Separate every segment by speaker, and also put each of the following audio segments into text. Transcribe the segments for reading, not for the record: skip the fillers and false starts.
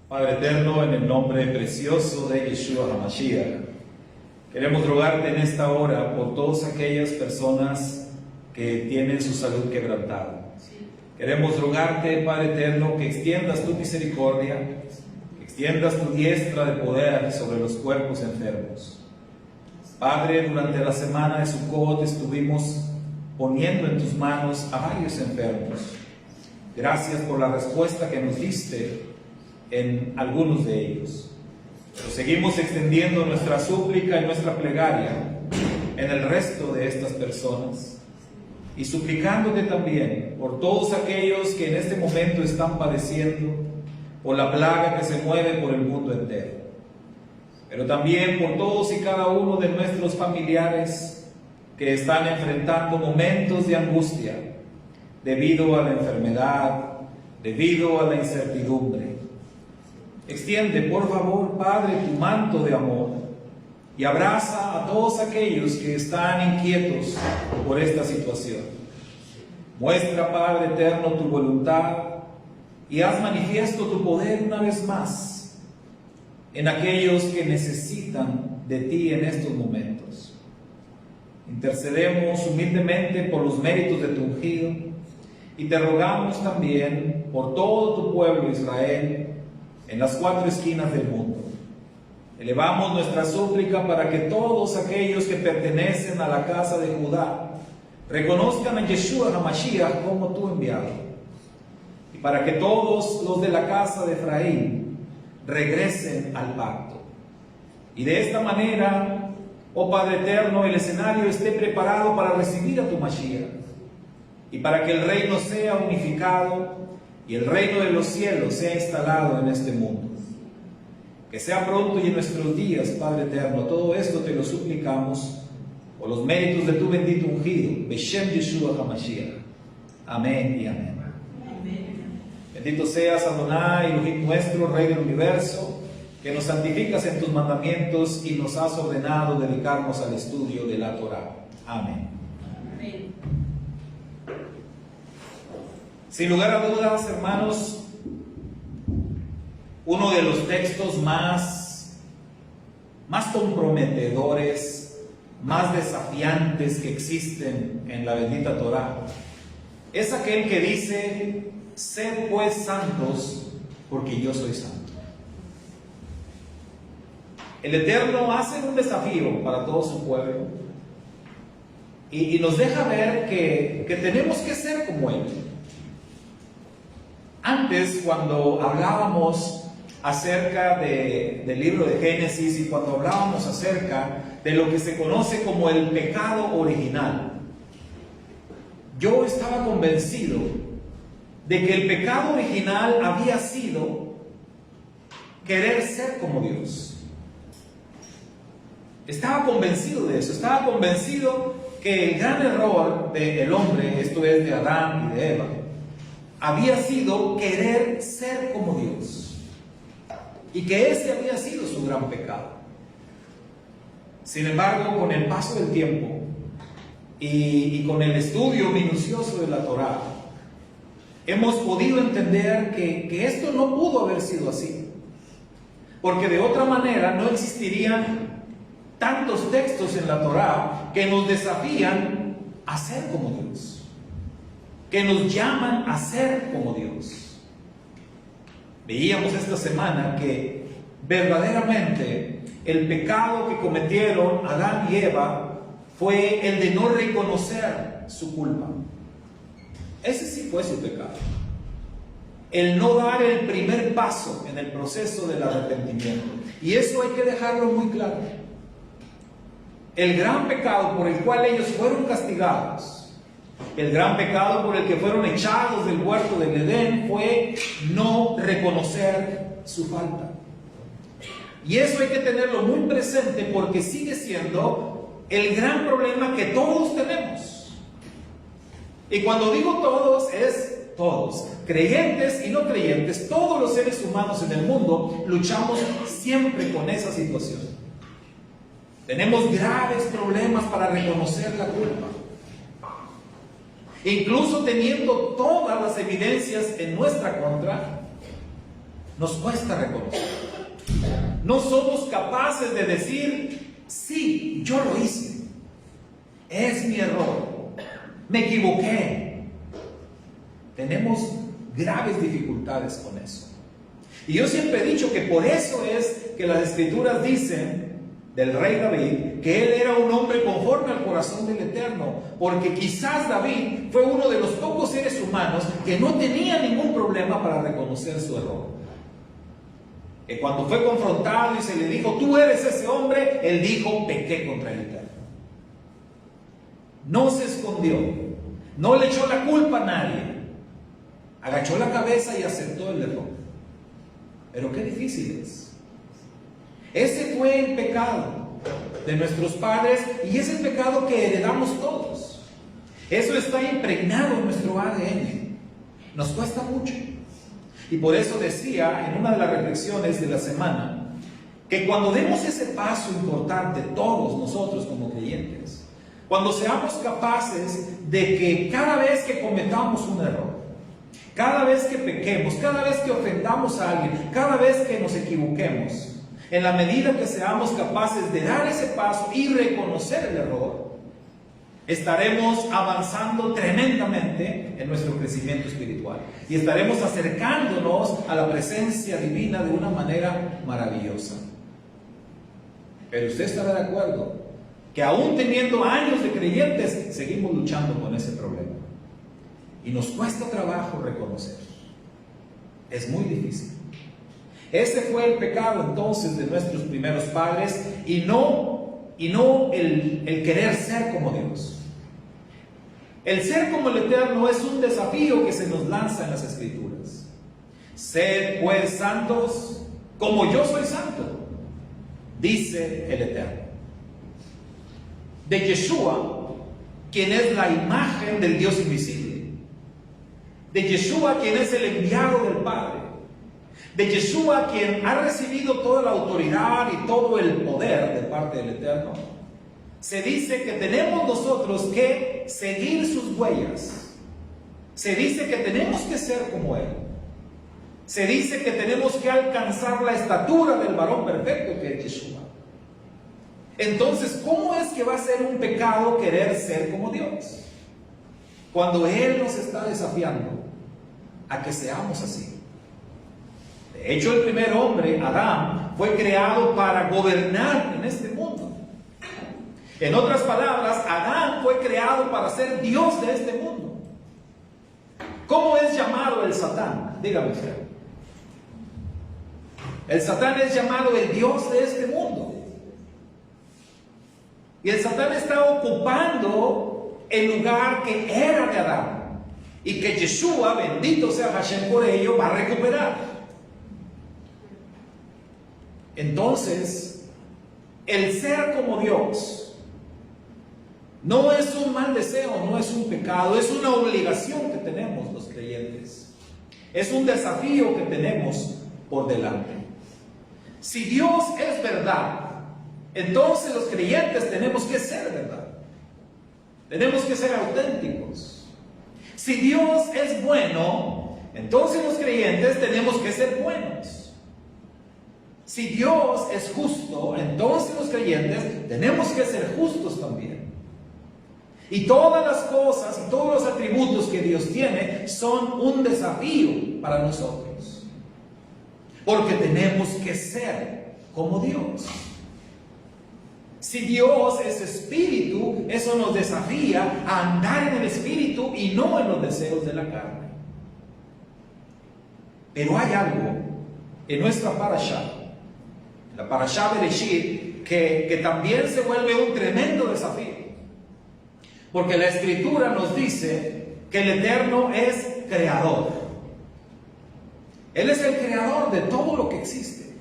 Speaker 1: Padre eterno, en el nombre precioso de Yeshua HaMashiach, queremos rogarte en esta hora por todas aquellas personas que tienen su salud quebrantada. Queremos rogarte, Padre eterno, que extiendas tu misericordia, que extiendas tu diestra de poder sobre los cuerpos enfermos. Padre, durante la semana de Sukkot estuvimos poniendo en tus manos a varios enfermos. Gracias por la respuesta que nos diste en algunos de ellos. Pero seguimos extendiendo nuestra súplica y nuestra plegaria en el resto de estas personas y suplicándote también por todos aquellos que en este momento están padeciendo por la plaga que se mueve por el mundo entero, pero también por todos y cada uno de nuestros familiares que están enfrentando momentos de angustia debido a la enfermedad, debido a la incertidumbre. Extiende, por favor, Padre, tu manto de amor y abraza a todos aquellos que están inquietos por esta situación. Muestra, Padre eterno, tu voluntad y haz manifiesto tu poder una vez más en aquellos que necesitan de ti en estos momentos. Intercedemos humildemente por los méritos de tu ungido y te rogamos también por todo tu pueblo Israel en las 4 esquinas del mundo. Elevamos nuestra súplica para que todos aquellos que pertenecen a la casa de Judá reconozcan a Yeshua HaMashiach como tu enviado, y para que todos los de la casa de Efraín regresen al pacto. Y de esta manera, oh Padre eterno, el escenario esté preparado para recibir a tu Mashiach, y para que el reino sea unificado y el reino de los cielos sea instalado en este mundo. Que sea pronto y en nuestros días, Padre eterno. Todo esto te lo suplicamos por los méritos de tu bendito ungido, Beshem Yeshua HaMashiach. Amén y amén. Bendito seas, Adonai, Elohim nuestro, Rey del universo, que nos santificas en tus mandamientos y nos has ordenado dedicarnos al estudio de la Torah. Amén.
Speaker 2: Amén.
Speaker 1: Sin lugar a dudas, hermanos, uno de los textos más comprometedores, más desafiantes que existen en la bendita Torah es aquel que dice: sed pues santos, porque yo soy santo. El Eterno hace un desafío para todo su pueblo y nos deja ver que tenemos que ser como Él. Antes, cuando hablábamos acerca del libro de Génesis y cuando hablábamos acerca de lo que se conoce como el pecado original, yo estaba convencido de que el pecado original había sido querer ser como Dios. Estaba convencido de eso, estaba convencido que el gran error del hombre, esto es de Adán y de Eva, había sido querer ser como Dios, y que ese había sido su gran pecado. Sin embargo, con el paso del tiempo y con el estudio minucioso de la Torá, hemos podido entender que esto no pudo haber sido así, porque de otra manera no existirían tantos textos en la Torá que nos desafían a ser como Dios, que nos llaman a ser como Dios. Veíamos esta semana que verdaderamente el pecado que cometieron Adán y Eva fue el de no reconocer su culpa. Ese sí fue su pecado. El no dar el primer paso en el proceso del arrepentimiento. Y eso hay que dejarlo muy claro. El gran pecado por el cual ellos fueron castigados, el gran pecado por el que fueron echados del huerto del Edén, fue no reconocer su falta. Y eso hay que tenerlo muy presente, porque sigue siendo el gran problema que todos tenemos. Y cuando digo todos, es todos, creyentes y no creyentes, todos los seres humanos en el mundo luchamos siempre con esa situación. Tenemos graves problemas para reconocer la culpa. Incluso teniendo todas las evidencias en nuestra contra, Nos cuesta reconocer. No somos capaces de decir, sí, yo lo hice. Es mi error. Me equivoqué. Tenemos graves dificultades con eso. Y yo siempre he dicho que por eso es que las Escrituras dicen del rey David que él era un hombre conforme al corazón del Eterno, porque quizás David fue uno de los pocos seres humanos que no tenía ningún problema para reconocer su error. Que cuando fue confrontado y se le dijo, tú eres ese hombre, él dijo, pequé contra el Eterno. No se escondió, no le echó la culpa a nadie, agachó la cabeza y aceptó el error. Pero qué difícil es. Ese fue el pecado de nuestros padres y es el pecado que heredamos todos. Eso está impregnado en nuestro ADN. Nos cuesta mucho. Y por eso decía en una de las reflexiones de la semana que cuando demos ese paso importante, todos nosotros como creyentes, cuando seamos capaces de que cada vez que cometamos un error, cada vez que pequemos, cada vez que ofendamos a alguien, cada vez que nos equivoquemos, en la medida que seamos capaces de dar ese paso y reconocer el error, estaremos avanzando tremendamente en nuestro crecimiento espiritual y estaremos acercándonos a la presencia divina de una manera maravillosa. Pero usted estará de acuerdo que aún teniendo años de creyentes, seguimos luchando con ese problema. Y nos cuesta trabajo reconocer. Es muy difícil. Ese fue el pecado entonces de nuestros primeros padres y no el querer ser como Dios. El ser como el Eterno es un desafío que se nos lanza en las Escrituras. Sed pues santos como yo soy santo, dice el Eterno. De Yeshua, quien es la imagen del Dios invisible. De Yeshua, quien es el enviado del Padre. De Yeshua, quien ha recibido toda la autoridad y todo el poder de parte del Eterno. Se dice que tenemos nosotros que seguir sus huellas. Se dice que tenemos que ser como Él. Se dice que tenemos que alcanzar la estatura del varón perfecto que es Yeshua. Entonces, ¿cómo es que va a ser un pecado querer ser como Dios? Cuando Él nos está desafiando a que seamos así. De hecho, el primer hombre, Adán, fue creado para gobernar en este mundo. En otras palabras, Adán fue creado para ser Dios de este mundo. ¿Cómo es llamado el Satán? Dígame usted. El Satán es llamado el Dios de este mundo. Y el Satán está ocupando el lugar que era de Adán. Y que Yeshua, bendito sea Hashem por ello, va a recuperar. Entonces, el ser como Dios no es un mal deseo, no es un pecado, es una obligación que tenemos los creyentes. Es un desafío que tenemos por delante. Si Dios es verdad, entonces los creyentes tenemos que ser verdad. Tenemos que ser auténticos. Si Dios es bueno, entonces los creyentes tenemos que ser buenos. Si Dios es justo, entonces los creyentes tenemos que ser justos también. Y todas las cosas y todos los atributos que Dios tiene son un desafío para nosotros. Porque tenemos que ser como Dios. Si Dios es espíritu, eso nos desafía a andar en el espíritu y no en los deseos de la carne. Pero hay algo en nuestra parashá, la parashá Bereshit, que también se vuelve un tremendo desafío. Porque la Escritura nos dice que el Eterno es creador. Él es el creador de todo lo que existe.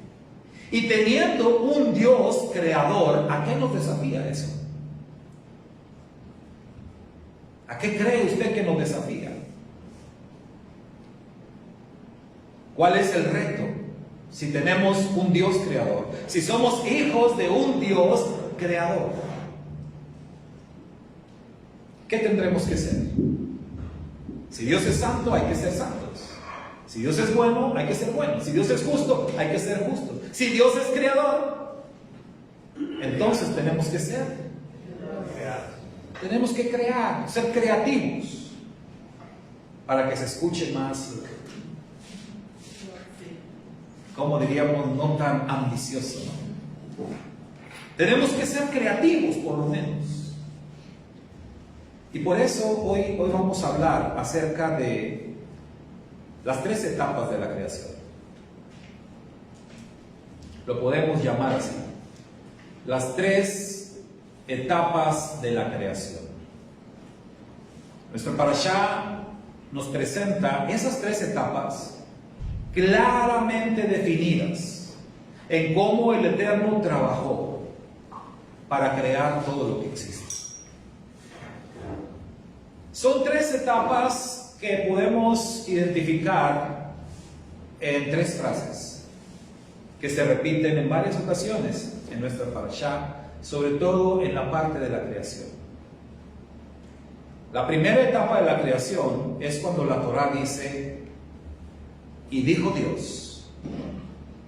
Speaker 1: Y teniendo un Dios creador, ¿a qué nos desafía eso? ¿A qué cree usted que nos desafía? ¿Cuál es el reto? Si tenemos un Dios creador, si somos hijos de un Dios creador, ¿qué tendremos que ser? Si Dios es santo, hay que ser santos. Si Dios es bueno, hay que ser bueno. Si Dios es justo, hay que ser justo. Si Dios es creador, entonces tenemos que ser. Tenemos que crear, ser creativos, para que se escuche más, como diríamos, no tan ambicioso, ¿no? Tenemos que ser creativos, por lo menos. Y por eso hoy vamos a hablar acerca de las 3 etapas de la creación. Lo podemos llamar así: las 3 etapas de la creación. Nuestro parashá nos presenta esas 3 etapas claramente definidas en cómo el Eterno trabajó para crear todo lo que existe. Son 3 etapas que podemos identificar en 3 frases que se repiten en varias ocasiones en nuestra parashá, sobre todo en la parte de la creación. La primera etapa de la creación es cuando la Torá dice: y dijo Dios,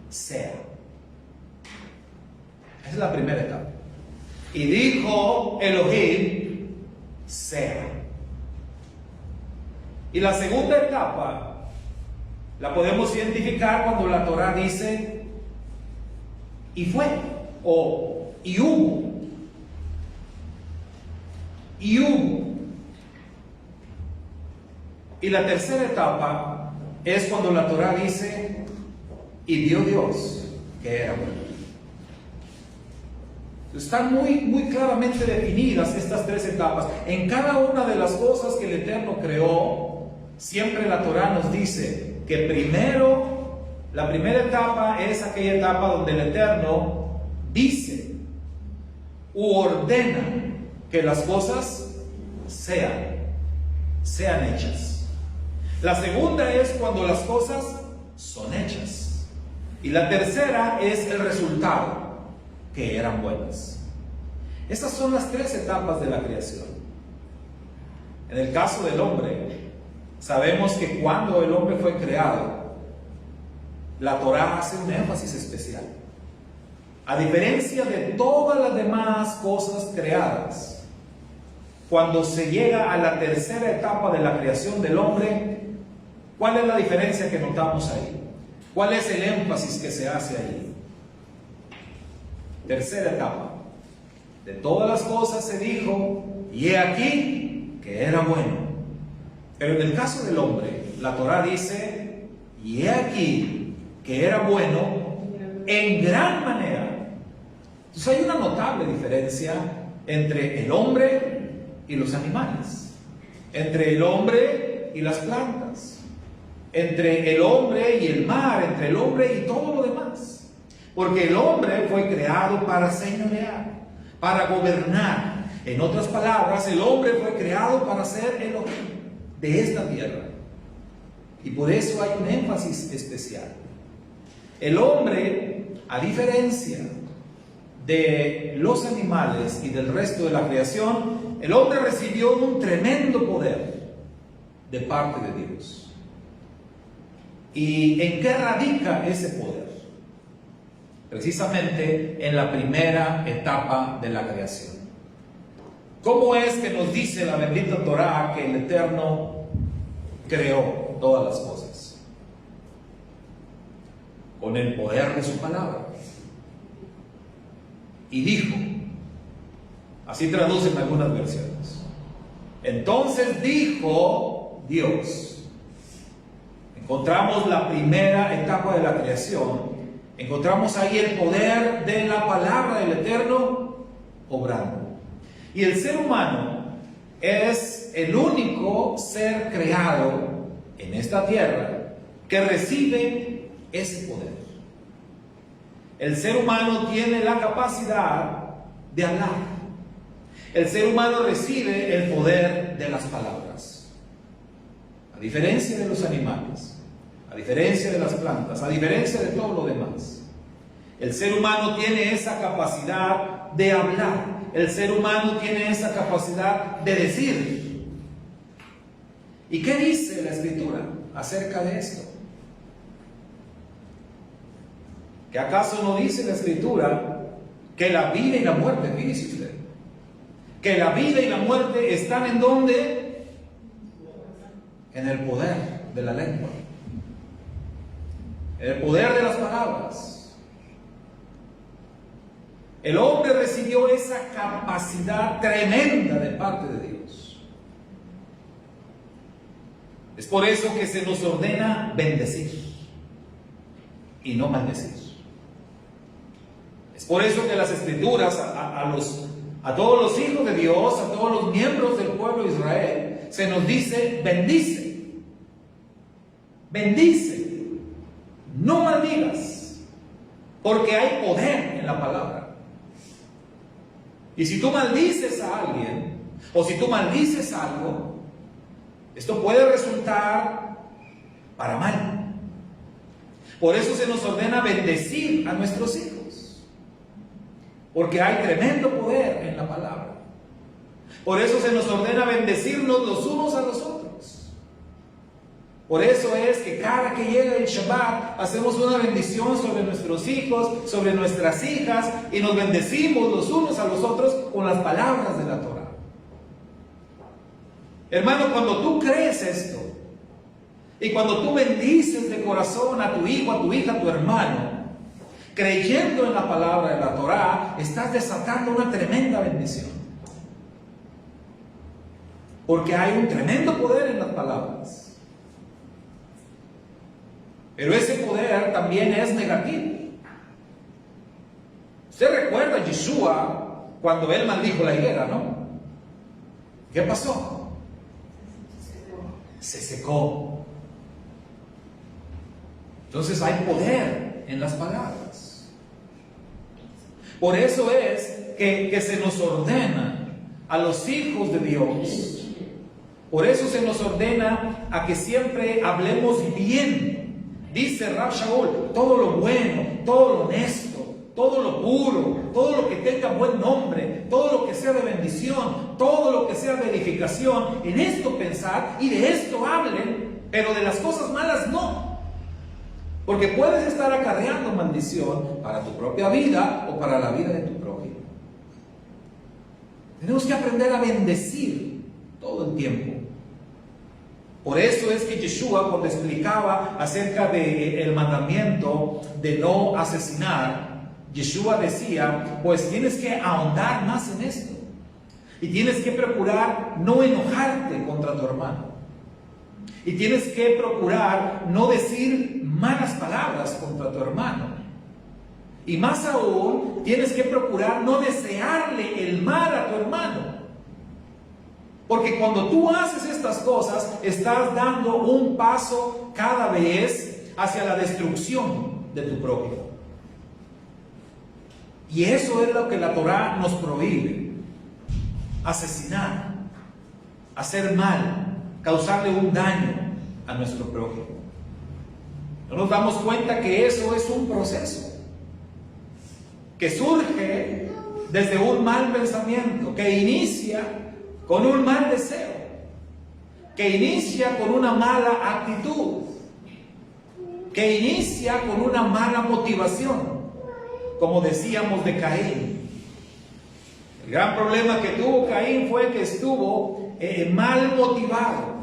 Speaker 1: sea. Esa es la primera etapa. Y dijo Elohim, sea. Y la segunda etapa la podemos identificar cuando la Torá dice: y fue, o y hubo. Y hubo. Y la tercera etapa es cuando la Torá dice: y vio Dios que era bueno. Están muy claramente definidas estas 3 etapas. En cada una de las cosas que el Eterno creó, siempre la Torá nos dice que primero, la primera etapa es aquella etapa donde el Eterno dice u ordena que las cosas sean hechas. La segunda es cuando las cosas son hechas. Y la tercera es el resultado, que eran buenas. Estas son las 3 etapas de la creación. En el caso del hombre, sabemos que cuando el hombre fue creado, la Torá hace un énfasis especial. A diferencia de todas las demás cosas creadas, cuando se llega a la tercera etapa de la creación del hombre, ¿cuál es la diferencia que notamos ahí? ¿Cuál es el énfasis que se hace ahí? Tercera etapa. De todas las cosas se dijo, y he aquí que era bueno. Pero en el caso del hombre, la Torá dice, y he aquí que era bueno en gran manera. Entonces hay una notable diferencia entre el hombre y los animales, entre el hombre y las plantas, entre el hombre y el mar, entre el hombre y todo lo demás. Porque el hombre fue creado para señorear, para gobernar. En otras palabras, el hombre fue creado para ser el hombre de esta tierra. Y por eso hay un énfasis especial. El hombre, a diferencia de los animales y del resto de la creación, el hombre recibió un tremendo poder de parte de Dios. ¿Y en qué radica ese poder? Precisamente en la primera etapa de la creación. ¿Cómo es que nos dice la bendita Torá que el Eterno creó todas las cosas? Con el poder de su palabra. Y dijo, así traducen algunas versiones. Entonces dijo Dios. Encontramos la primera etapa de la creación. Encontramos ahí el poder de la palabra del Eterno obrando. Y el ser humano es el único ser creado en esta tierra que recibe ese poder. El ser humano tiene la capacidad de hablar. El ser humano recibe el poder de las palabras. A diferencia de los animales, a diferencia de las plantas, a diferencia de todo lo demás, el ser humano tiene esa capacidad de hablar. El ser humano tiene esa capacidad de decir. ¿Y qué dice la Escritura acerca de esto? ¿Que acaso no dice la Escritura que la vida y la muerte, fíjese usted, que la vida y la muerte están en dónde? En el poder de la lengua, en el poder de las palabras. El hombre recibió esa capacidad tremenda de parte de Dios. Es por eso que se nos ordena bendecir y no maldecir. Es por eso que las Escrituras a todos los hijos de Dios, a todos los miembros del pueblo de Israel, se nos dice: bendice, bendice, no maldigas, porque hay poder en la palabra. Y si tú maldices a alguien, o si tú maldices algo, esto puede resultar para mal. Por eso se nos ordena bendecir a nuestros hijos, porque hay tremendo poder en la palabra. Por eso se nos ordena bendecirnos los unos a los otros. Por eso es que cada que llega el Shabbat hacemos una bendición sobre nuestros hijos, sobre nuestras hijas, y nos bendecimos los unos a los otros con las palabras de la Torah. Hermano, cuando tú crees esto, y cuando tú bendices de corazón a tu hijo, a tu hija, a tu hermano, creyendo en la palabra de la Torah, estás desatando una tremenda bendición. Porque hay un tremendo poder en las palabras. Pero ese poder también es negativo. Usted recuerda a Yeshua cuando él maldijo la higuera, ¿no? ¿Qué pasó? Se secó. Entonces hay poder en las palabras. Por eso es que se nos ordena a los hijos de Dios. Por eso se nos ordena a que siempre hablemos bien. Dice Rab Shaul: todo lo bueno, todo lo honesto, todo lo puro, todo lo que tenga buen nombre, todo lo que sea de bendición, todo lo que sea de edificación, en esto pensar y de esto hablen, pero de las cosas malas no. Porque puedes estar acarreando maldición para tu propia vida o para la vida de tu prójimo. Tenemos que aprender a bendecir todo el tiempo. Por eso es que Yeshua, cuando explicaba acerca del mandamiento de no asesinar, Yeshua decía: pues tienes que ahondar más en esto. Y tienes que procurar no enojarte contra tu hermano. Y tienes que procurar no decir malas palabras contra tu hermano. Y más aún, tienes que procurar no desearle el mal a tu hermano. Porque cuando tú haces estas cosas, estás dando un paso cada vez hacia la destrucción de tu prójimo. Y eso es lo que la Torah nos prohíbe: asesinar, hacer mal, causarle un daño a nuestro prójimo. No nos damos cuenta que eso es un proceso que surge desde un mal pensamiento, que inicia con un mal deseo, que inicia con una mala actitud, que inicia con una mala motivación, como decíamos de Caín. El gran problema que tuvo Caín fue que estuvo mal motivado.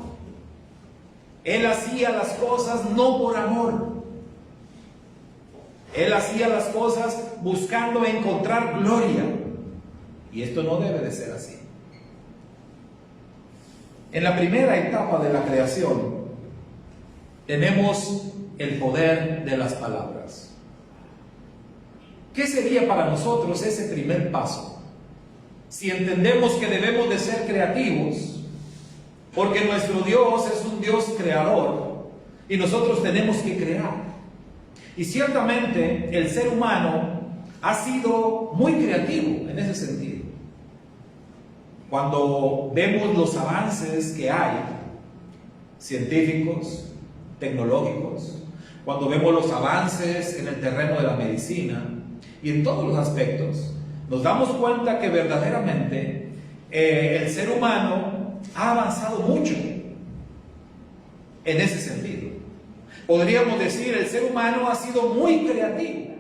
Speaker 1: Él hacía las cosas no por amor. Él hacía las cosas buscando encontrar gloria. Y esto no debe de ser así. En la primera etapa de la creación tenemos el poder de las palabras. ¿Qué sería para nosotros ese primer paso? Si entendemos que debemos de ser creativos, porque nuestro Dios es un Dios creador y nosotros tenemos que crear. Y ciertamente el ser humano ha sido muy creativo en ese sentido. Cuando vemos los avances que hay, científicos, tecnológicos, cuando vemos los avances en el terreno de la medicina y en todos los aspectos, nos damos cuenta que verdaderamente el ser humano ha avanzado mucho en ese sentido. Podríamos decir, el ser humano ha sido muy creativo.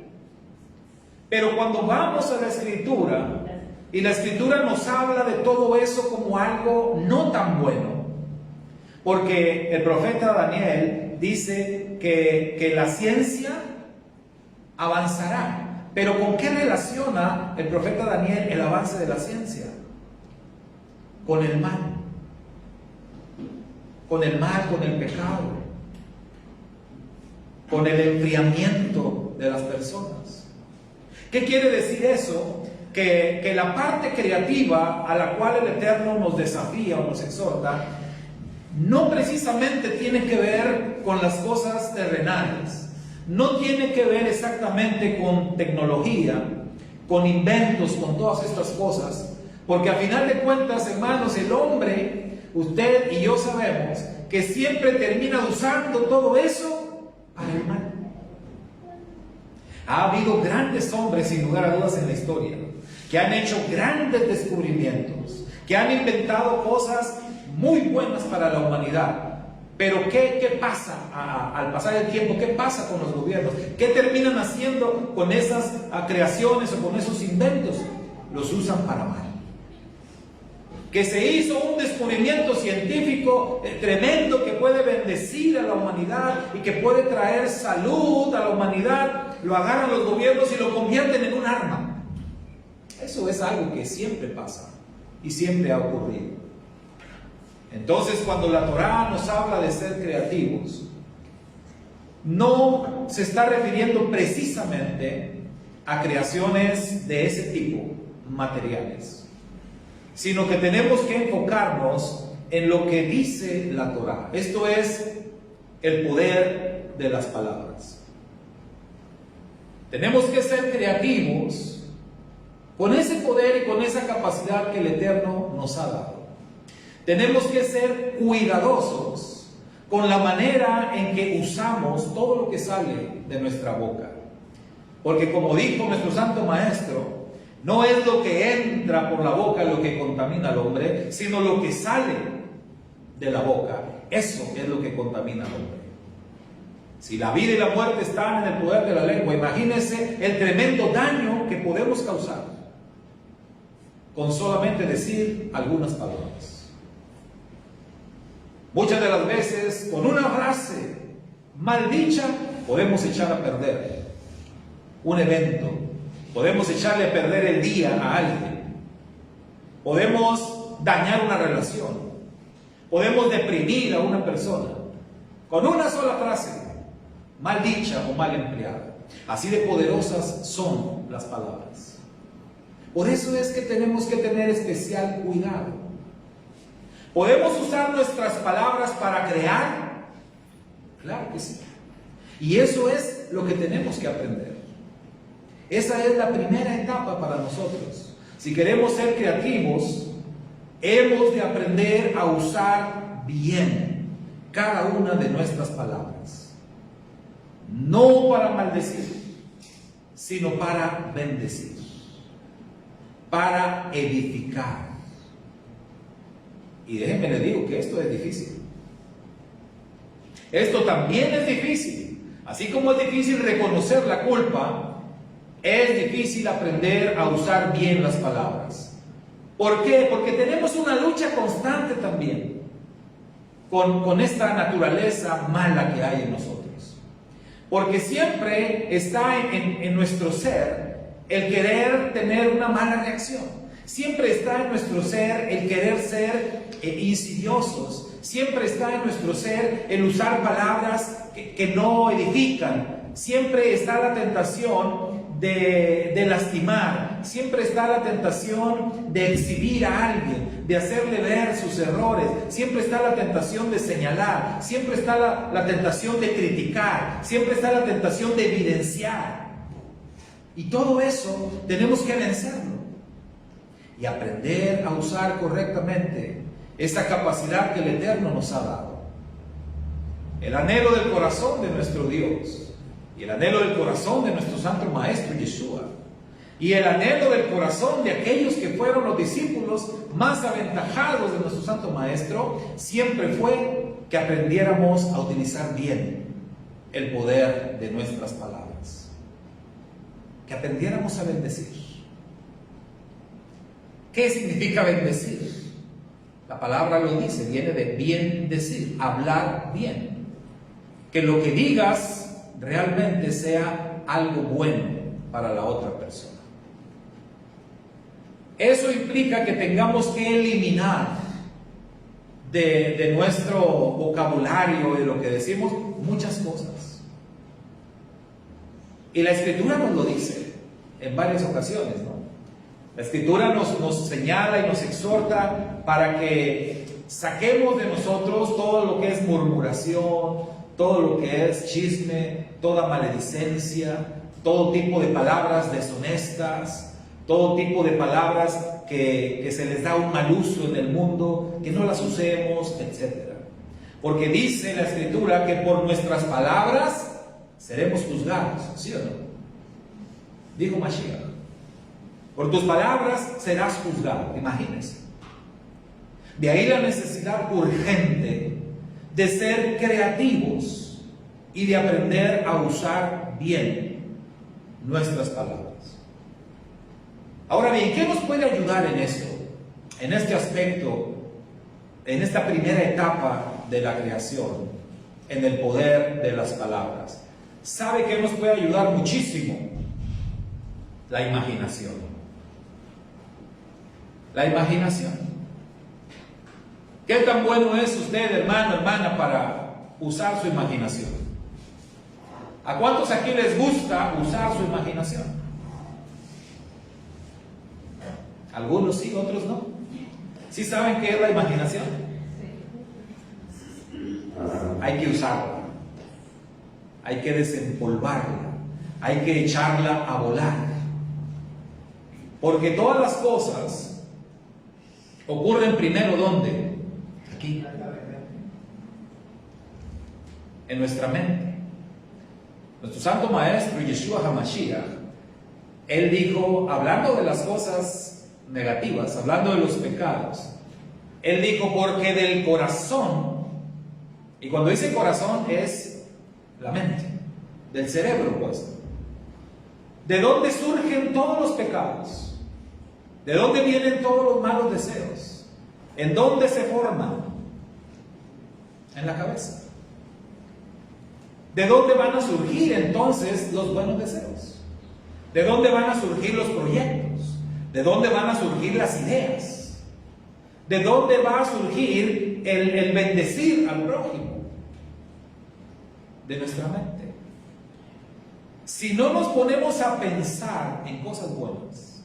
Speaker 1: Pero cuando vamos a la Escritura, y la Escritura nos habla de todo eso como algo no tan bueno, porque el profeta Daniel dice que la ciencia avanzará. Pero ¿con qué relaciona el profeta Daniel el avance de la ciencia? Con el mal. Con el mal, con el pecado. Con el enfriamiento de las personas. ¿Qué quiere decir eso? Que la parte creativa a la cual el Eterno nos desafía o nos exhorta, no precisamente tiene que ver con las cosas terrenales, no tiene que ver exactamente con tecnología, con inventos, con todas estas cosas, porque a final de cuentas, hermanos, el hombre, usted y yo sabemos que siempre termina usando todo eso para el mal. Ha habido grandes hombres, sin lugar a dudas, en la historia, que han hecho grandes descubrimientos, que han inventado cosas muy buenas para la humanidad. Pero ¿qué pasa al pasar el tiempo? ¿Qué pasa con los gobiernos? ¿Qué terminan haciendo con esas creaciones o con esos inventos? Los usan para mal. Que se hizo un descubrimiento científico tremendo que puede bendecir a la humanidad y que puede traer salud a la humanidad, lo agarran los gobiernos y lo convierten en un arma. Eso es algo que siempre pasa y siempre ha ocurrido. Entonces, cuando la Torá nos habla de ser creativos, no se está refiriendo precisamente a creaciones de ese tipo, materiales, sino que tenemos que enfocarnos en lo que dice la Torá. Esto es el poder de las palabras. Tenemos que ser creativos con ese poder y con esa capacidad que el Eterno nos ha dado. Tenemos que ser cuidadosos con la manera en que usamos todo lo que sale de nuestra boca. Porque como dijo nuestro Santo Maestro, no es lo que entra por la boca lo que contamina al hombre, sino lo que sale de la boca. Eso es lo que contamina al hombre. Si la vida y la muerte están en el poder de la lengua, imagínense el tremendo daño que podemos causar con solamente decir algunas palabras. Muchas de las veces, con una frase mal dicha, podemos echar a perder un evento, podemos echarle a perder el día a alguien, podemos dañar una relación, podemos deprimir a una persona, con una sola frase, mal dicha o mal empleada. Así de poderosas son las palabras. Por eso es que tenemos que tener especial cuidado. ¿Podemos usar nuestras palabras para crear? Claro que sí. Y eso es lo que tenemos que aprender. Esa es la primera etapa para nosotros. Si queremos ser creativos, hemos de aprender a usar bien cada una de nuestras palabras. No para maldecir, sino para bendecir, para edificar. Y déjenme les digo que esto es difícil. Esto también es difícil. Así como es difícil reconocer la culpa, es difícil aprender a usar bien las palabras. ¿Por qué? Porque tenemos una lucha constante también con esta naturaleza mala que hay en nosotros. Porque siempre está en nuestro ser el querer tener una mala reacción. Siempre está en nuestro ser el querer ser insidiosos. Siempre está en nuestro ser el usar palabras que no edifican. Siempre está la tentación de lastimar. Siempre está la tentación de exhibir a alguien, de hacerle ver sus errores. Siempre está la tentación de señalar. Siempre está la tentación de criticar. Siempre está la tentación de evidenciar. Y todo eso tenemos que vencerlo y aprender a usar correctamente esa capacidad que el Eterno nos ha dado. El anhelo del corazón de nuestro Dios y el anhelo del corazón de nuestro Santo Maestro Yeshua y el anhelo del corazón de aquellos que fueron los discípulos más aventajados de nuestro Santo Maestro siempre fue que aprendiéramos a utilizar bien el poder de nuestras palabras. que aprendiéramos a bendecir. ¿Qué significa bendecir? La palabra lo dice, viene de bien decir, hablar bien. Que lo que digas realmente sea algo bueno para la otra persona. Eso implica que tengamos que eliminar de nuestro vocabulario, de lo que decimos, muchas cosas. Y la Escritura nos lo dice en varias ocasiones, ¿no? La Escritura nos señala y nos exhorta para que saquemos de nosotros todo lo que es murmuración, todo lo que es chisme, toda maledicencia, todo tipo de palabras deshonestas, todo tipo de palabras que se les da un mal uso en el mundo, que no las usemos, etc. Porque dice la Escritura que por nuestras palabras seremos juzgados, ¿sí o no? Dijo Mashiach. Por tus palabras serás juzgado, imagínense. De ahí la necesidad urgente de ser creativos y de aprender a usar bien nuestras palabras. Ahora bien, ¿qué nos puede ayudar en esto? En este aspecto, en esta primera etapa de la creación, en el poder de las palabras. ¿Sabe qué nos puede ayudar muchísimo? La imaginación. La imaginación. ¿Qué tan bueno es usted, hermano, hermana, para usar su imaginación? ¿A cuántos aquí les gusta usar su imaginación? Algunos sí, otros no. ¿Sí saben qué es la imaginación? Hay que usarla, hay que desempolvarla, hay que echarla a volar. Porque todas las cosas ocurren primero ¿dónde? Aquí, en nuestra mente. Nuestro santo maestro Yeshua HaMashiach, él dijo, hablando de las cosas negativas, hablando de los pecados, él dijo, porque del corazón, y cuando dice corazón es la mente, del cerebro pues, ¿de dónde surgen todos los pecados? ¿De dónde vienen todos los malos deseos? ¿En dónde se forman? En la cabeza. ¿De dónde van a surgir entonces los buenos deseos? ¿De dónde van a surgir los proyectos? ¿De dónde van a surgir las ideas? ¿De dónde va a surgir el bendecir al prójimo? De nuestra mente. Si no nos ponemos a pensar en cosas buenas,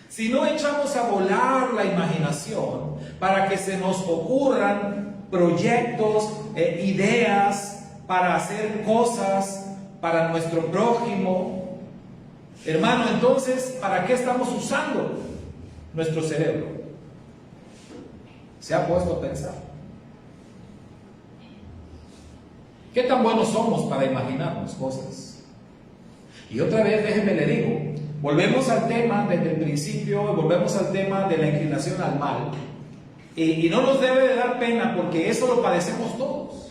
Speaker 1: si no echamos a volar la imaginación para que se nos ocurran proyectos, ideas para hacer cosas para nuestro prójimo, hermano, entonces, ¿para qué estamos usando nuestro cerebro? ¿Se ha puesto a pensar? ¿Qué tan buenos somos para imaginarnos cosas? Y otra vez, déjenme le digo, volvemos al tema desde el principio, volvemos al tema de la inclinación al mal. Y no nos debe de dar pena porque eso lo padecemos todos.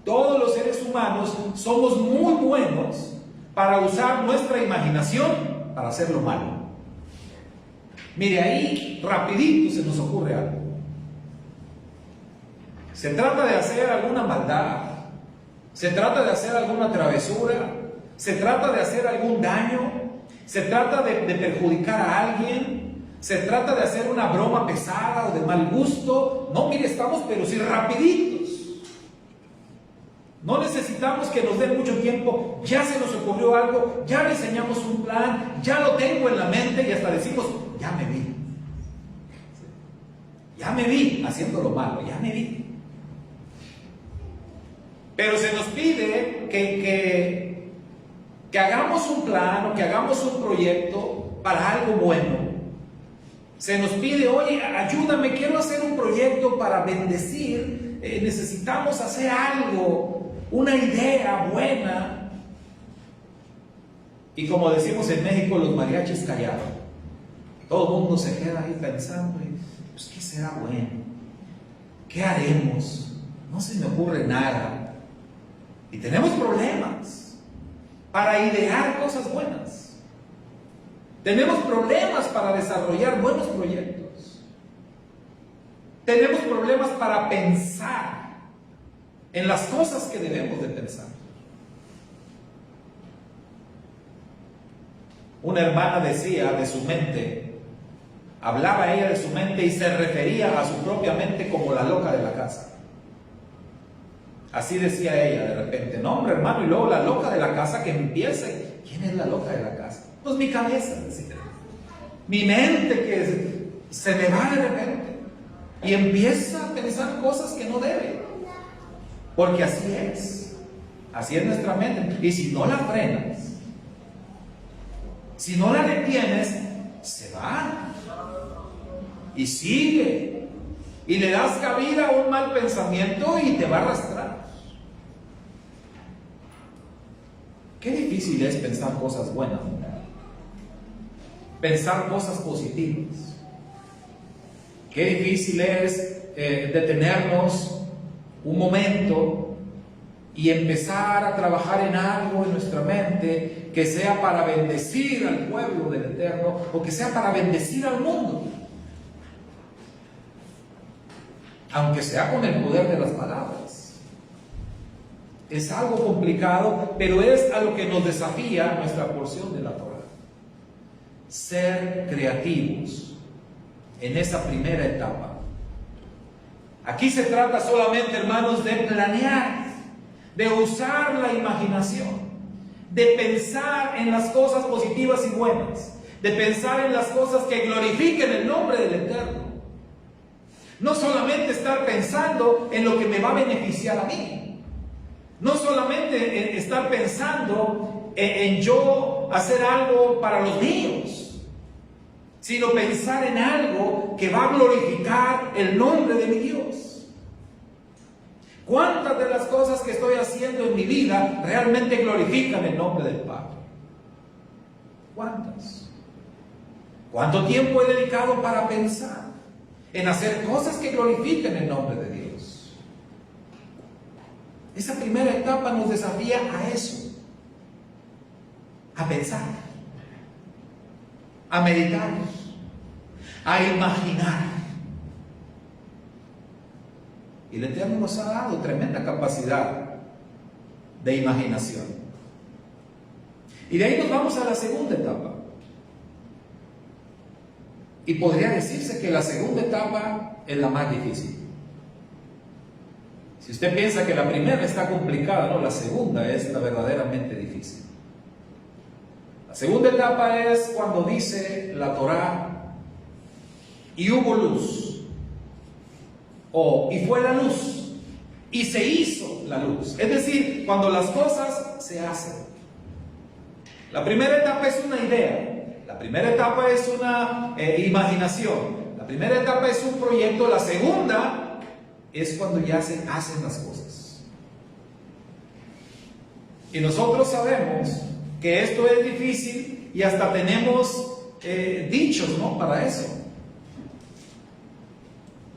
Speaker 1: Todos los seres humanos somos muy buenos para usar nuestra imaginación para hacer lo malo. Mire, ahí rapidito se nos ocurre algo. Se trata de hacer alguna maldad, se trata de hacer alguna travesura, se trata de hacer algún daño, se trata de perjudicar a alguien, se trata de hacer una broma pesada o de mal gusto. No, mire, estamos pero sí rapiditos. No necesitamos que nos den mucho tiempo, ya se nos ocurrió algo, ya diseñamos un plan, ya lo tengo en la mente y hasta decimos, ya me vi. Ya me vi haciendo lo malo, ya me vi. Pero se nos pide que hagamos un plan o que hagamos un proyecto para algo bueno. Se nos pide, oye, ayúdame, quiero hacer un proyecto para bendecir, necesitamos hacer algo, una idea buena. Y como decimos en México, los mariachis callados. Todo el mundo se queda ahí pensando, pues, ¿qué será bueno? ¿Qué haremos? No se me ocurre nada. Y tenemos problemas. para idear cosas buenas. Tenemos problemas para desarrollar buenos proyectos. Tenemos problemas para pensar en las cosas que debemos de pensar. Una hermana decía de su mente, hablaba ella de su mente y se refería a su propia mente como la loca de la casa. Así decía ella de repente, no hombre hermano, y luego la loca de la casa que empiece. ¿Quién es la loca de la casa? Pues mi cabeza, decía. Mi mente que se me va de repente y empieza a pensar cosas que no debe. Porque así es nuestra mente. Y si no la frenas, si no la detienes, se va y sigue y le das cabida a un mal pensamiento y te va a arrastrar. Qué difícil es pensar cosas buenas, ¿no? Pensar cosas positivas. Qué difícil es detenernos un momento y empezar a trabajar en algo en nuestra mente que sea para bendecir al pueblo del Eterno o que sea para bendecir al mundo. Aunque sea con el poder de las palabras. Es algo complicado, pero es a lo que nos desafía nuestra porción de la Torah. Ser creativos en esa primera etapa. Aquí se trata solamente, hermanos, de planear, de usar la imaginación, de pensar en las cosas positivas y buenas, de pensar en las cosas que glorifiquen el nombre del Eterno. No solamente estar pensando en lo que me va a beneficiar a mí. No solamente estar pensando en yo hacer algo para los míos, sino pensar en algo que va a glorificar el nombre de mi Dios. ¿Cuántas de las cosas que estoy haciendo en mi vida realmente glorifican el nombre del Padre? ¿Cuántas? ¿Cuánto tiempo he dedicado para pensar en hacer cosas que glorifiquen el nombre de Dios? Esa primera etapa nos desafía a eso, a pensar, a meditar, a imaginar. Y el Eterno nos ha dado tremenda capacidad de imaginación. Y de ahí nos vamos a la segunda etapa. Y podría decirse que la segunda etapa es la más difícil. Si usted piensa que la primera está complicada, no, la segunda es la verdaderamente difícil. La segunda etapa es cuando dice la Torá, y hubo luz, o y fue la luz, y se hizo la luz. Es decir, cuando las cosas se hacen. La primera etapa es una idea, la primera etapa es una imaginación, la primera etapa es un proyecto, la segunda es cuando ya se hacen las cosas. Y nosotros sabemos que esto es difícil y hasta tenemos dichos, ¿no? Para eso.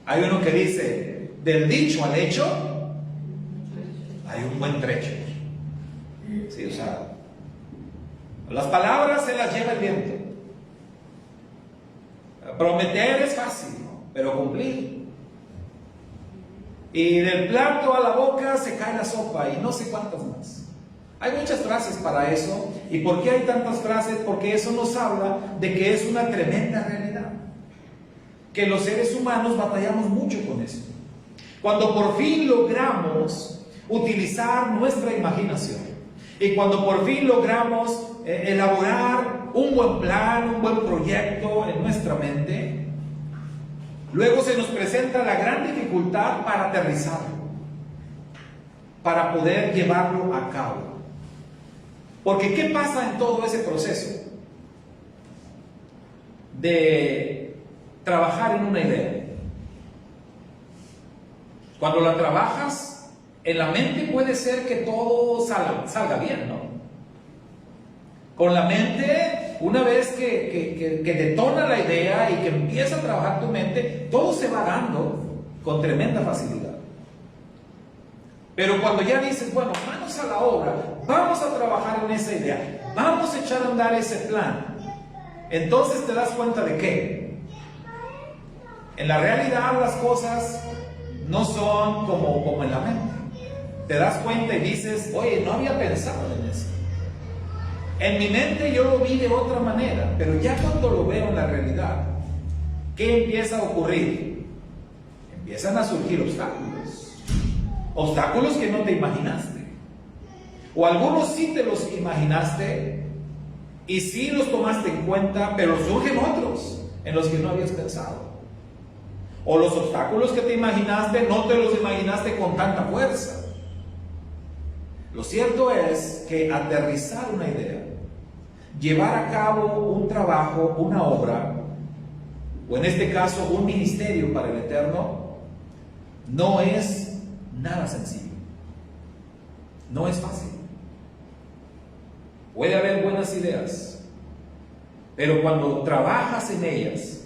Speaker 1: Hay uno que dice, del dicho al hecho hay un buen trecho. Sí, o sea, las palabras se las lleva el viento. Prometer es fácil, ¿no? Pero cumplir. Y del plato a la boca se cae la sopa y no sé cuántas más. Hay muchas frases para eso. ¿Y por qué hay tantas frases? Porque eso nos habla de que es una tremenda realidad. Que los seres humanos batallamos mucho con eso. Cuando por fin logramos utilizar nuestra imaginación y cuando por fin logramos elaborar un buen plan, un buen proyecto en nuestra mente, luego se nos presenta la gran dificultad para aterrizarlo, para poder llevarlo a cabo. Porque ¿qué pasa en todo ese proceso de trabajar en una idea? Cuando la trabajas en la mente puede ser que todo salga bien, ¿no? Con la mente, una vez que detona la idea y que empieza a trabajar tu mente, todo se va dando con tremenda facilidad. Pero cuando ya dices, bueno, manos a la obra, vamos a trabajar en esa idea, vamos a echar a andar ese plan. Entonces te das cuenta de que en la realidad las cosas no son como en la mente. Te das cuenta y dices, oye, no había pensado en eso. En mi mente yo lo vi de otra manera, pero ya cuando lo veo en la realidad, ¿qué empieza a ocurrir? Empiezan a surgir obstáculos. Obstáculos que no te imaginaste. O algunos sí te los imaginaste y sí los tomaste en cuenta, pero surgen otros en los que no habías pensado. O los obstáculos que te imaginaste no te los imaginaste con tanta fuerza. Lo cierto es que aterrizar una idea, llevar a cabo un trabajo, una obra, o en este caso un ministerio para el Eterno, no es nada sencillo. No es fácil. Puede haber buenas ideas, pero cuando trabajas en ellas,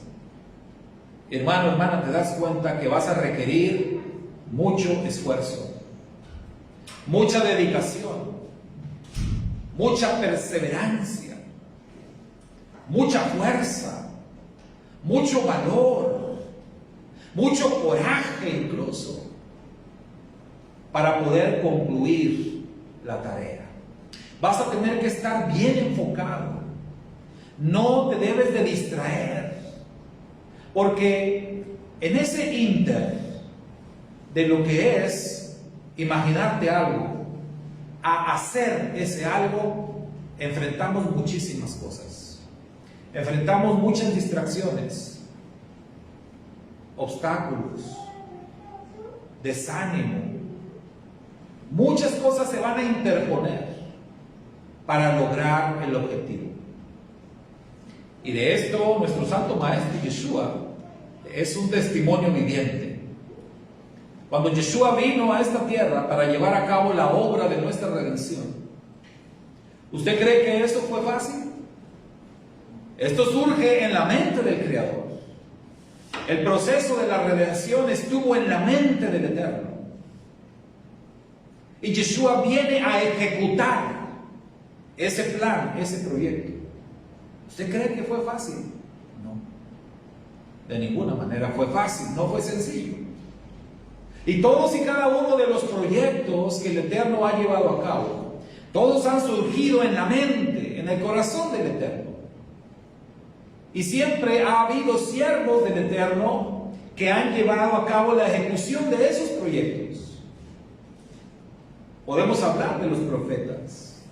Speaker 1: hermano, hermana, te das cuenta que vas a requerir mucho esfuerzo, mucha dedicación, mucha perseverancia, mucha fuerza, mucho valor, mucho coraje incluso, para poder concluir la tarea. Vas a tener que estar bien enfocado. No te debes de distraer, porque en ese inter de lo que es imaginarte algo a hacer ese algo, enfrentamos muchísimas cosas. Enfrentamos muchas distracciones, obstáculos, desánimo. Muchas cosas se van a interponer para lograr el objetivo. Y de esto nuestro Santo Maestro Yeshua es un testimonio viviente. Cuando Yeshua vino a esta tierra para llevar a cabo la obra de nuestra redención, ¿usted cree que eso fue fácil? Esto surge en la mente del Creador. El proceso de la redención estuvo en la mente del Eterno. Y Yeshua viene a ejecutar ese plan, ese proyecto. ¿Usted cree que fue fácil? No. De ninguna manera fue fácil, no fue sencillo. Y todos y cada uno de los proyectos que el Eterno ha llevado a cabo, todos han surgido en la mente, en el corazón del Eterno. Y siempre ha habido siervos del Eterno que han llevado a cabo la ejecución de esos proyectos. Podemos hablar de los profetas,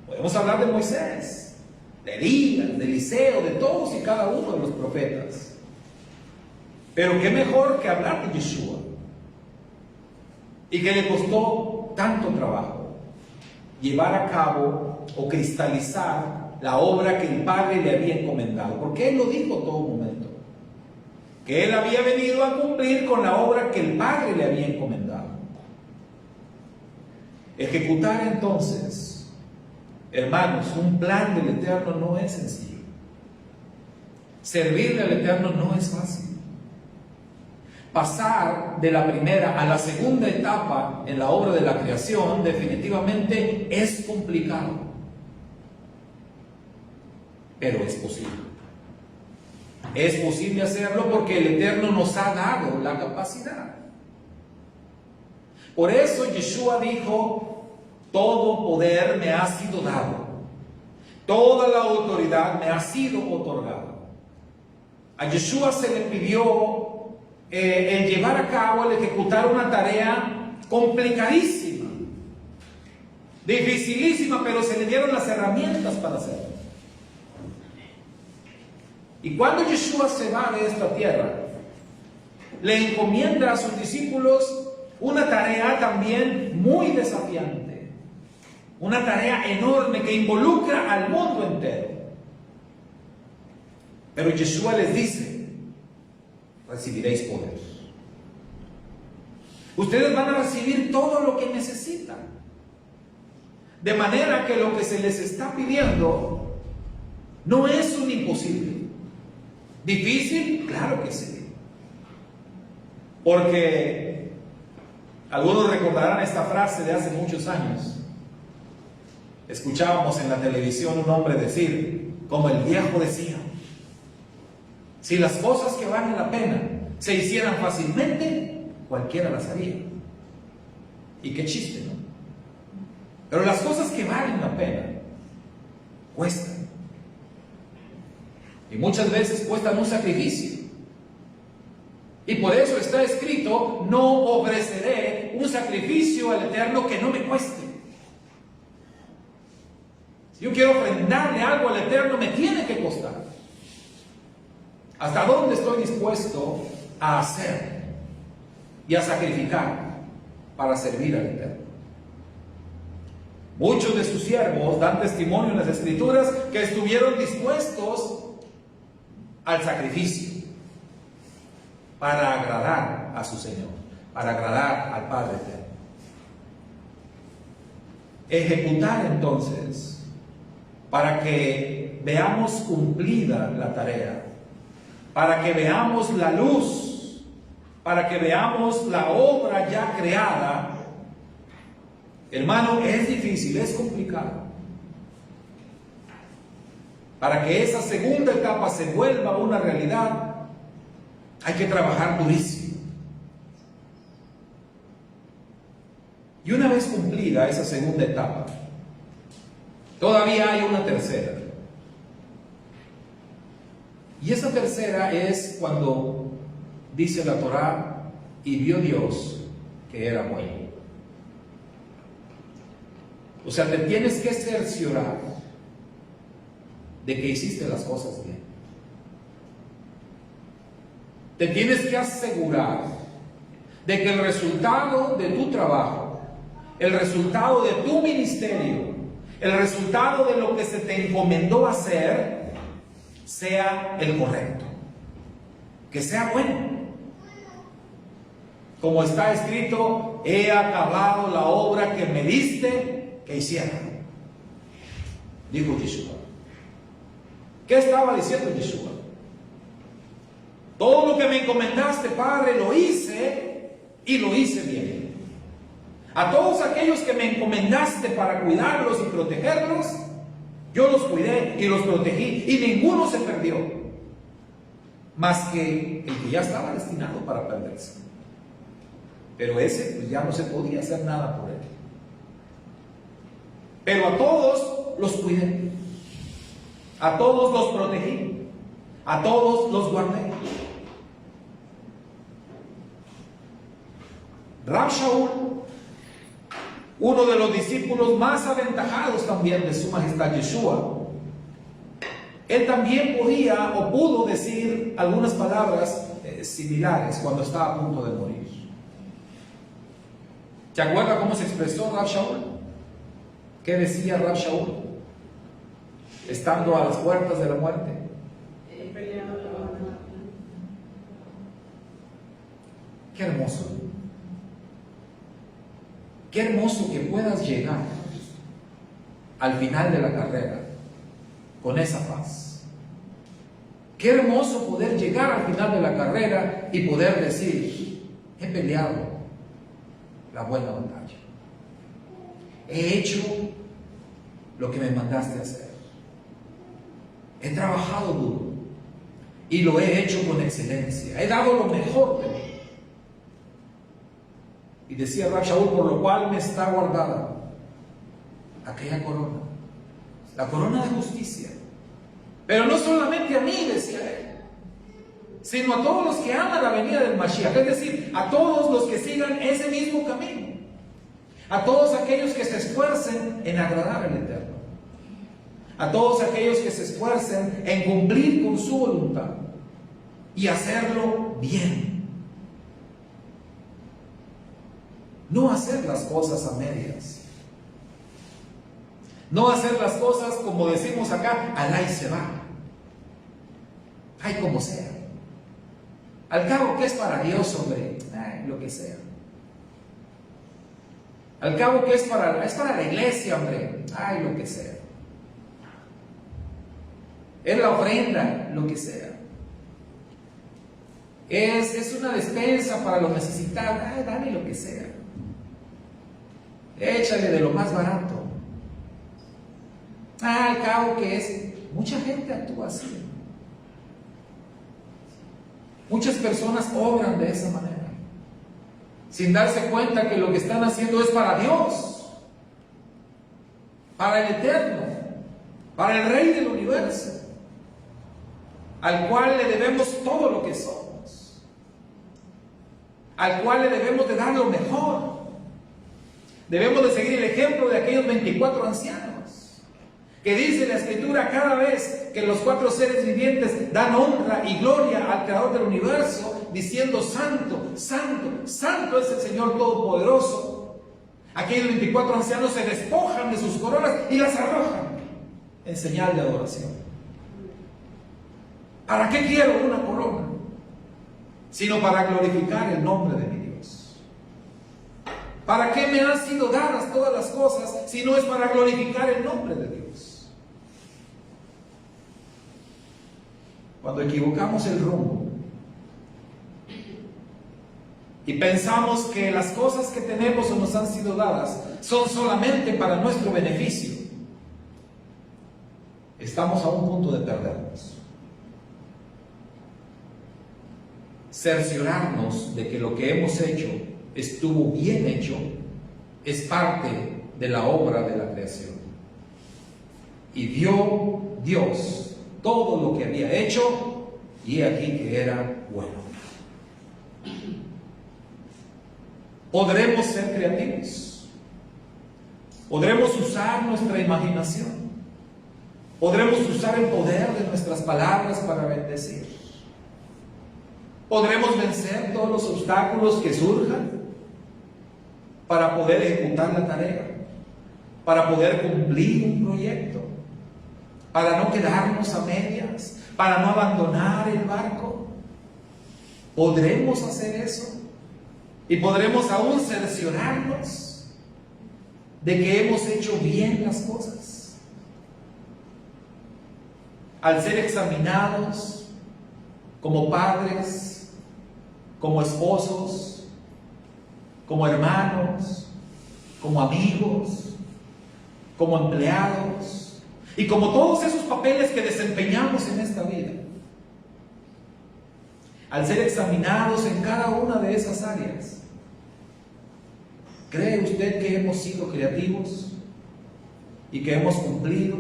Speaker 1: podemos hablar de Moisés, de Elías, de Eliseo, de todos y cada uno de los profetas. Pero qué mejor que hablar de Yeshua, y que le costó tanto trabajo llevar a cabo o cristalizar la obra que el Padre le había encomendado, porque Él lo dijo todo momento, que Él había venido a cumplir con la obra que el Padre le había encomendado. Ejecutar entonces, hermanos, un plan del Eterno no es sencillo. Servirle al Eterno no es fácil. Pasar de la primera a la segunda etapa en la obra de la creación definitivamente es complicado, pero es posible. Es posible hacerlo porque el Eterno nos ha dado la capacidad. Por eso Yeshua dijo: todo poder me ha sido dado, toda la autoridad me ha sido otorgada. A Yeshua se le pidió el llevar a cabo, el ejecutar una tarea complicadísima, dificilísima, pero se le dieron las herramientas para hacerlo. Y cuando Yeshua se va de esta tierra, le encomienda a sus discípulos una tarea también muy desafiante, una tarea enorme que involucra al mundo entero. Pero Yeshua les dice: recibiréis poder. Ustedes van a recibir todo lo que necesitan. De manera que lo que se les está pidiendo no es un imposible. ¿Difícil? Claro que sí. Porque algunos recordarán esta frase de hace muchos años. Escuchábamos en la televisión un hombre decir, como el viejo decía, si las cosas que valen la pena se hicieran fácilmente, cualquiera las haría. Y qué chiste, ¿no? Pero las cosas que valen la pena cuestan. Y muchas veces cuestan un sacrificio. Y por eso está escrito, no ofreceré un sacrificio al Eterno que no me cueste. Si yo quiero ofrendarle algo al Eterno, me tiene que costar. ¿Hasta dónde estoy dispuesto a hacer y a sacrificar para servir al Eterno? Muchos de sus siervos dan testimonio en las Escrituras que estuvieron dispuestos al sacrificio para agradar a su Señor, para agradar al Padre Eterno. Ejecutar entonces, para que veamos cumplida la tarea, para que veamos la luz, para que veamos la obra ya creada. Hermano, es difícil, es complicado. Para que esa segunda etapa se vuelva una realidad, hay que trabajar durísimo. Y una vez cumplida esa segunda etapa, todavía hay una tercera. Y esa tercera es cuando dice la Torá, y vio Dios que era bueno. O sea, te tienes que cerciorar de que hiciste las cosas bien. Te tienes que asegurar de que el resultado de tu trabajo, el resultado de tu ministerio, el resultado de lo que se te encomendó hacer, sea el correcto, que sea bueno. Como está escrito, he acabado la obra que me diste que hiciera, dijo Yeshua. ¿Qué estaba diciendo Yeshua? Todo lo que me encomendaste, Padre, lo hice y lo hice bien. A todos aquellos que me encomendaste para cuidarlos y protegerlos, yo los cuidé y los protegí y ninguno se perdió, más que el que ya estaba destinado para perderse. Pero ese pues ya no se podía hacer nada por él. Pero a todos los cuidé, a todos los protegí, a todos los guardé. Rab Shaul, uno de los discípulos más aventajados también de su majestad Yeshua, él también podía o pudo decir algunas palabras similares cuando estaba a punto de morir. ¿Se acuerda cómo se expresó Rab Shaul? ¿Qué decía Rab Shaul estando a las puertas de la muerte? Qué hermoso. Qué hermoso que puedas llegar al final de la carrera con esa paz. Qué hermoso poder llegar al final de la carrera y poder decir, he peleado la buena batalla. He hecho lo que me mandaste hacer. He trabajado duro y lo he hecho con excelencia. He dado lo mejor de mí. Y decía Rab Shaul, por lo cual me está guardada aquella corona, la corona de justicia. Pero no solamente a mí, decía él, sino a todos los que aman la venida del Mashiach, es decir, a todos los que sigan ese mismo camino, a todos aquellos que se esfuercen en agradar al Eterno, a todos aquellos que se esfuercen en cumplir con su voluntad y hacerlo bien. No hacer las cosas a medias. No hacer las cosas, como decimos acá, alá y se va. Ay, como sea. Al cabo, ¿qué es para Dios, hombre? Ay, lo que sea. Al cabo, ¿qué es para la iglesia, hombre? Ay, lo que sea. Es la ofrenda, lo que sea. Es una despensa para los necesitados. Ay, dale lo que sea. Échale de lo más barato. Al cabo que es. Mucha gente actúa así. Muchas personas obran de esa manera, sin darse cuenta que lo que están haciendo es para Dios, para el Eterno, para el Rey del universo, al cual le debemos todo lo que somos, al cual le debemos de dar lo mejor. Debemos de seguir el ejemplo de aquellos 24 ancianos, que dice la Escritura, cada vez que los 4 seres vivientes dan honra y gloria al Creador del universo, diciendo: Santo, Santo, Santo es el Señor Todopoderoso. Aquellos 24 ancianos se despojan de sus coronas y las arrojan en señal de adoración. ¿Para qué quiero una corona? Sino para glorificar el nombre de mi Dios. ¿Para qué me han sido dadas todas las cosas si no es para glorificar el nombre de Dios? Cuando equivocamos el rumbo y pensamos que las cosas que tenemos o nos han sido dadas son solamente para nuestro beneficio, estamos a un punto de perdernos. Cerciorarnos de que lo que hemos hecho estuvo bien hecho es parte de la obra de la creación. Y vio Dios todo lo que había hecho, y he aquí que era bueno. ¿Podremos ser creativos? ¿Podremos usar nuestra imaginación? ¿Podremos usar el poder de nuestras palabras para bendecir? ¿Podremos vencer todos los obstáculos que surjan para poder ejecutar la tarea, para poder cumplir un proyecto, para no quedarnos a medias, para no abandonar el barco? ¿Podremos hacer eso? ¿Y podremos aún cerciorarnos de que hemos hecho bien las cosas? Al ser examinados como padres, como esposos, como hermanos, como amigos, como empleados y como todos esos papeles que desempeñamos en esta vida. Al ser examinados en cada una de esas áreas, ¿cree usted que hemos sido creativos y que hemos cumplido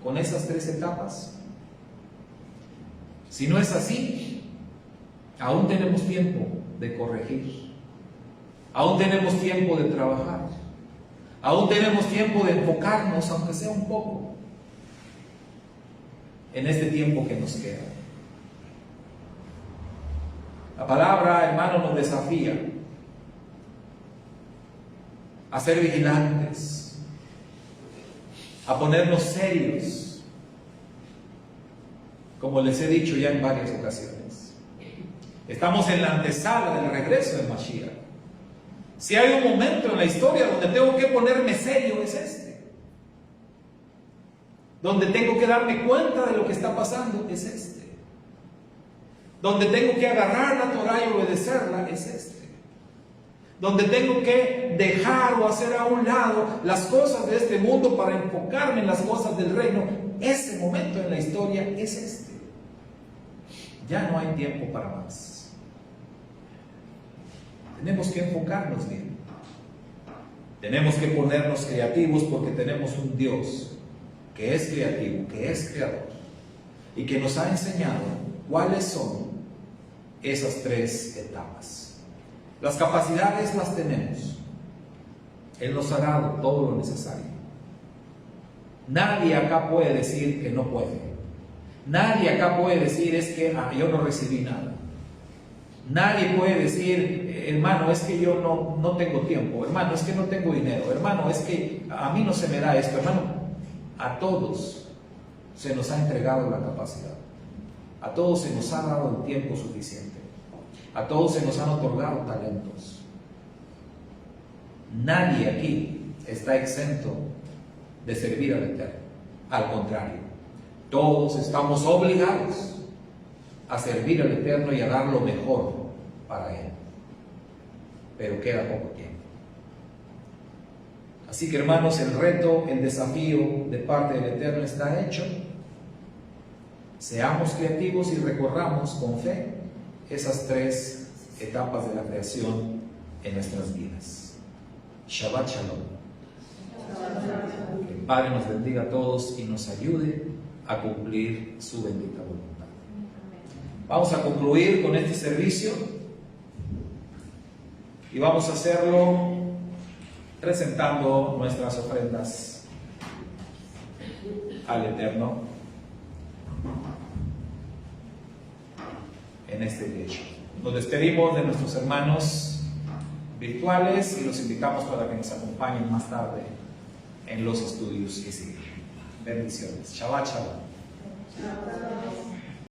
Speaker 1: con esas 3 etapas? Si no es así, aún tenemos tiempo de corregir, aún tenemos tiempo de trabajar, aún tenemos tiempo de enfocarnos, aunque sea un poco, en este tiempo que nos queda. La palabra, hermano, nos desafía a ser vigilantes, a ponernos serios, como les he dicho ya en varias ocasiones. Estamos en la antesala del regreso del Mashiach. Si hay un momento en la historia donde tengo que ponerme serio, es este. Donde tengo que darme cuenta de lo que está pasando, es este. Donde tengo que agarrar la Torah y obedecerla, es este. Donde tengo que dejar o hacer a un lado las cosas de este mundo para enfocarme en las cosas del reino, ese momento en la historia es este. Ya no hay tiempo para más. Tenemos que enfocarnos bien. Tenemos que ponernos creativos porque tenemos un Dios que es creativo, que es creador y que nos ha enseñado cuáles son esas 3 etapas. Las capacidades las tenemos. Él nos ha dado todo lo necesario. Nadie acá puede decir que no puede. Nadie acá puede decir es que yo no recibí nada. Nadie puede decir, hermano, es que yo no tengo tiempo, hermano, es que no tengo dinero, hermano, es que a mí no se me da esto, hermano. A todos se nos ha entregado la capacidad. A todos se nos ha dado el tiempo suficiente. A todos se nos han otorgado talentos. Nadie aquí está exento de servir al Eterno. Al contrario, todos estamos obligados a servir al Eterno y a dar lo mejor para Él. Pero queda poco tiempo. Así que hermanos, el reto, el desafío de parte del Eterno está hecho. Seamos creativos y recorramos con fe esas 3 etapas de la creación en nuestras vidas. Shabbat Shalom. Que el Padre nos bendiga a todos y nos ayude a cumplir su bendita voluntad. Vamos a concluir con este servicio y vamos a hacerlo presentando nuestras ofrendas al Eterno en este día. Nos despedimos de nuestros hermanos virtuales y los invitamos para que nos acompañen más tarde en los estudios que siguen. Bendiciones. Shabbat Shalom.